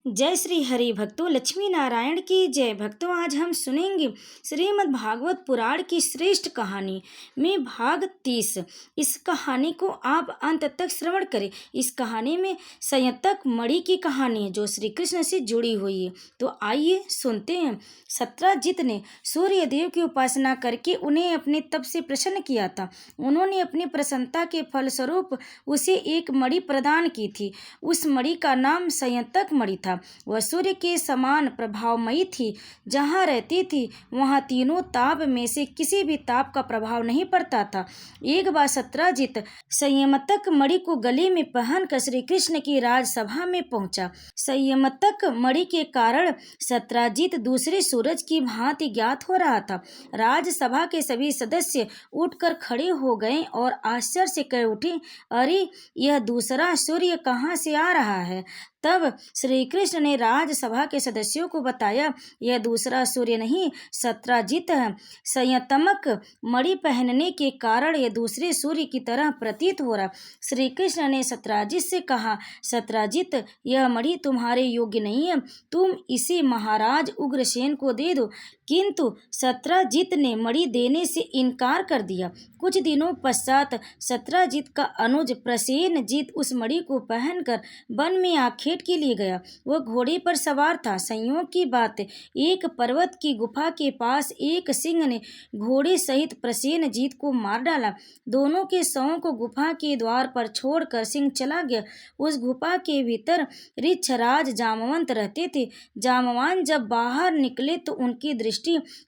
जय श्री हरि भक्तों, लक्ष्मी नारायण की जय। भक्तों, आज हम सुनेंगे श्रीमद् भागवत पुराण की श्रेष्ठ कहानी में भाग 30। इस कहानी को आप अंत तक श्रवण करें। इस कहानी में संयतक मणि की कहानी है जो श्री कृष्ण से जुड़ी हुई है। तो आइए सुनते हैं। सत्राजित ने सूर्य देव की उपासना करके उन्हें अपने तप से प्रसन्न किया था। उन्होंने अपनी प्रसन्नता के फलस्वरूप उसे एक मणि प्रदान की थी। उस मणि का नाम संयतक मणि था। वह सूर्य के समान प्रभावमयी थी। जहाँ रहती थी वहाँ तीनों ताप में से किसी भी ताप का प्रभाव नहीं पड़ता था। एक बार सत्राजित संयमतक मणि को गले में पहनकर श्री कृष्ण की राजसभा में पहुंचा। संयमतक मणि के कारण सत्राजित दूसरे सूरज की भांति ज्ञात हो रहा था। राजसभा के सभी सदस्य उठकर खड़े हो गए और आश्चर्य से कह उठे, अरे, यह दूसरा सूर्य कहाँ से आ रहा है। तब श्री कृष्ण ने राजसभा के सदस्यों को बताया, यह दूसरा सूर्य नहीं, सत्राजित है। संयतमक मणि पहनने के कारण यह दूसरे सूर्य की तरह प्रतीत हो रहा। श्री कृष्ण ने सत्राजित से कहा, सत्राजित, यह मणि तुम्हारे योग्य नहीं है, तुम इसे महाराज उग्रसेन को दे दो। किंतु सत्राजित ने मणि देने से इनकार कर दिया। कुछ दिनों पश्चात सत्राजित का अनुज प्रसेनजित उस मणि को पहनकर वन में आखेट के लिए गया। वह घोड़े पर सवार था। संयोग की बात, एक पर्वत की गुफा के पास एक सिंह ने घोड़े सहित प्रसेनजीत को मार डाला। दोनों के शवों को गुफा के द्वार पर छोड़कर सिंह चला गया। उस गुफा के भीतर ऋक्षराज जामवंत रहते थे। जामवान जब बाहर निकले तो उनकी दृष्टि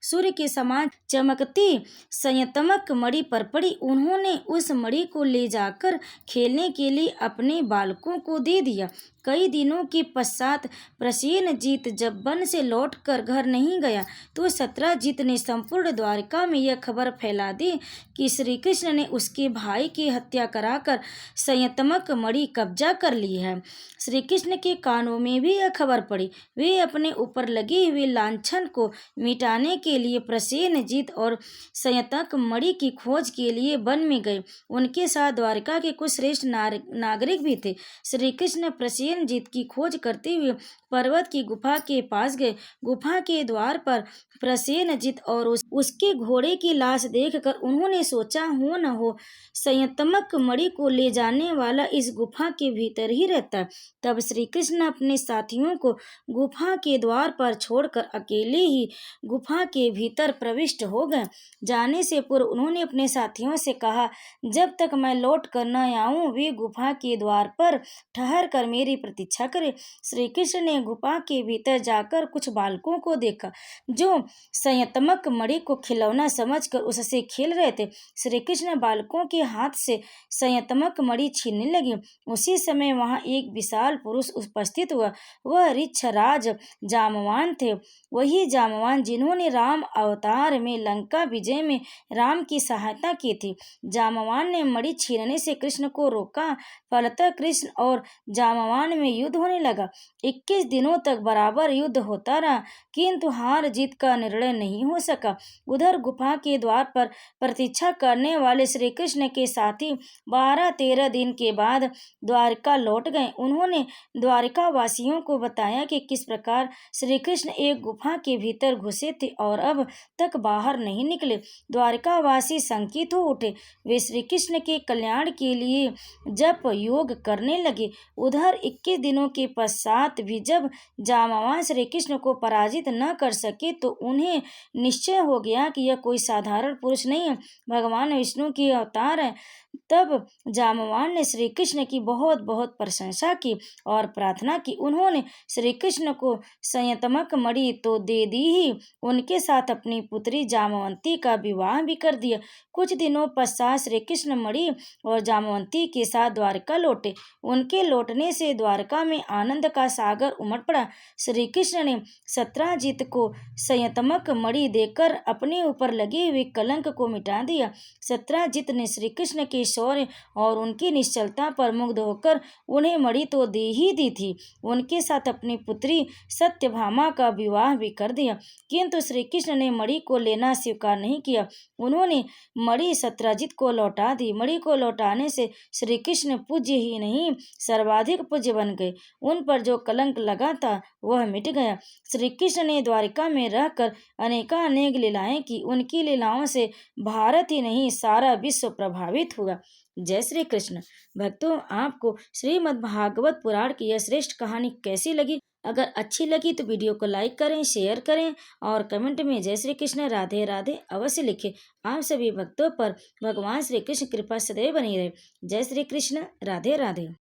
सूर्य के समान चमकती संयतमक मणि पर पड़ी। उन्होंने उस मणि को ले जाकर खेलने के लिए अपने बालकों को दे दिया। कई दिनों के पश्चात प्रसेनजीत जब वन से लौटकर घर नहीं गया तो सत्राजित ने संपूर्ण द्वारका में यह खबर फैला दी कि श्री कृष्ण ने उसके भाई की हत्या कराकर संयतमक मणि कब्जा कर ली है। श्री कृष्ण के कानों में भी यह खबर पड़ी। वे अपने ऊपर लगे हुए लांछन को मिटाने के लिए प्रसेनजीत और संयतक मणि की खोज के लिए वन में गए। उनके साथ द्वारका के कुछ श्रेष्ठ नागरिक भी थे। श्री कृष्ण प्रसेनजीत की खोज करते हुए पर्वत की गुफा के पास गए। गुफा के द्वार पर प्रसेनजीत और उसके घोड़े की लाश देखकर उन्होंने सोचा, हो न हो संयतमक मणि को ले जाने वाला इस गुफा के भीतर ही रहता है। तब श्री कृष्ण अपने साथियों को गुफा के द्वार पर छोड़कर अकेले ही गुफा के भीतर प्रविष्ट हो गए। जाने से पूर्व उन्होंने अपने साथियों से कहा, जब तक मैं लौट कर न आऊं वे गुफा के द्वार पर ठहर कर मेरी प्रतीक्षा करें। श्री कृष्ण ने गुफा के भीतर जाकर कुछ बालकों को देखा जो संयतमक मणि को खिलौना समझकर उससे खेल रहे थे। श्री कृष्ण बालकों के हाथ से संयतमक मणि छीनने लगे। उसी समय वहां एक विशाल पुरुष उपस्थित हुआ। वह ऋक्षराज जामवान थे। वही जामवान जिन्होंने राम अवतार में लंका विजय में राम की सहायता की थी। जामवान ने मणि छीनने से कृष्ण को रोका। फलतः कृष्ण और जामवान में युद्ध होने लगा। 21 दिनों तक बराबर युद्ध होता रहा, किंतु हार जीत का निर्णय नहीं हो सका। उधर गुफा के द्वार पर प्रतीक्षा करने वाले श्री कृष्ण के साथी 12-13 दिन के बाद द्वारका लौट गए। उन्होंने द्वारका वासियों को बताया कि किस प्रकार श्री कृष्ण एक गुफा के भीतर घुसे थे और अब तक बाहर नहीं निकले। द्वारका वासी शंकित हो उठे। वे श्री कृष्ण के कल्याण के लिए जप योग करने लगे। उधर 21 दिनों के पश्चात भी जब जामवान श्री कृष्ण को पराजित न कर सके तो उन्हें निश्चय हो गया कि यह कोई साधारण पुरुष नहीं है, भगवान विष्णु के अवतार है। तब जामवान ने श्री कृष्ण की बहुत बहुत प्रशंसा की और प्रार्थना की। उन्होंने श्री कृष्ण को संयतमक मणि तो दे दी ही, उनके साथ अपनी पुत्री जामवंती का विवाह भी कर दिया। कुछ दिनों पश्चात श्री कृष्ण मणि और जामवंती के साथ द्वारका लौटे। उनके लौटने से द्वारका में आनंद का सागर उमड़ पड़ा। श्री कृष्ण ने सत्राजित को संयतमक मणि देकर अपने ऊपर लगे हुए कलंक को मिटा दिया। सत्राजित ने श्री कृष्ण के के शौर्य और उनकी निश्चलता पर मुग्ध होकर उन्हें मणि तो दे ही दी थी, उनके साथ अपनी पुत्री सत्यभामा का विवाह भी कर दिया, किंतु श्री कृष्ण ने मणि को लेना स्वीकार नहीं किया। उन्होंने मणि सत्यजित को लौटा दी। मणि को लौटाने से श्री कृष्ण पूज्य ही नहीं सर्वाधिक पूज्य बन गए। उन पर जो कलंक लगा था वह मिट गया। श्री कृष्ण ने द्वारिका में रहकर अनेकानेक लीलाएं की। उनकी लीलाओं से भारत ही नहीं सारा विश्व प्रभावित हुआ। जय श्री कृष्ण। भक्तों, आपको श्रीमद् भागवत पुराण की यह श्रेष्ठ कहानी कैसी लगी? अगर अच्छी लगी तो वीडियो को लाइक करें, शेयर करें और कमेंट में जय श्री कृष्ण राधे राधे अवश्य लिखें। आप सभी भक्तों पर भगवान श्री कृष्ण कृपा सदैव बनी रहे। जय श्री कृष्ण राधे राधे।